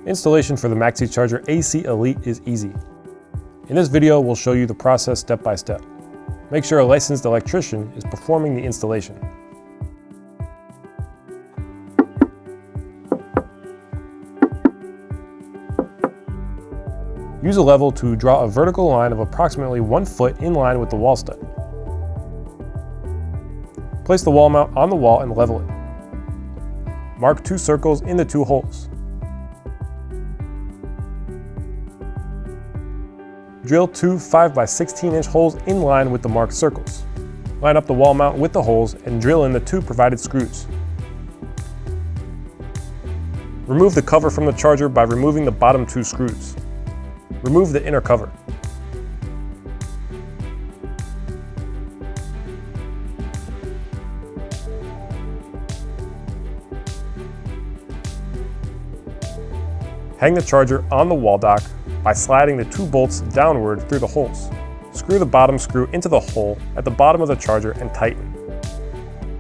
Installation for the MaxiCharger AC Elite is easy. In this video, we'll show you the process step by step. Make sure a licensed electrician is performing the installation. Use a level to draw a vertical line of approximately 1 foot in line with the wall stud. Place the wall mount on the wall and level it. Mark 2 circles in the 2 holes. Drill 2 5x16-inch holes in line with the marked circles. Line up the wall mount with the holes and drill in the 2 provided screws. Remove the cover from the charger by removing the bottom 2 screws. Remove the inner cover. Hang the charger on the wall dock by sliding the 2 bolts downward through the holes. Screw the bottom screw into the hole at the bottom of the charger and tighten.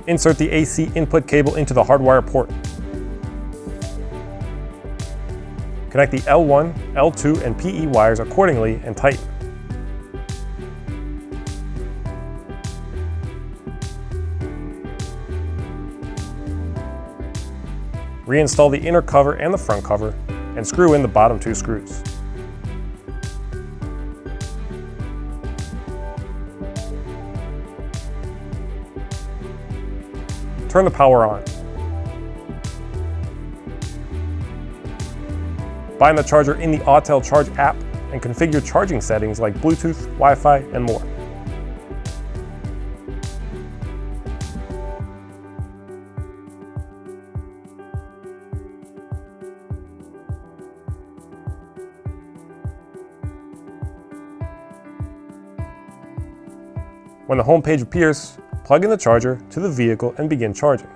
Insert the AC input cable into the hardwire port. Connect the L1, L2, and PE wires accordingly and tighten. Reinstall the inner cover and the front cover and screw in the bottom 2 screws. Turn the power on. Bind the charger in the Autel Charge app and configure charging settings like Bluetooth, Wi-Fi, and more. When the home page appears, plug in the charger to the vehicle and begin charging.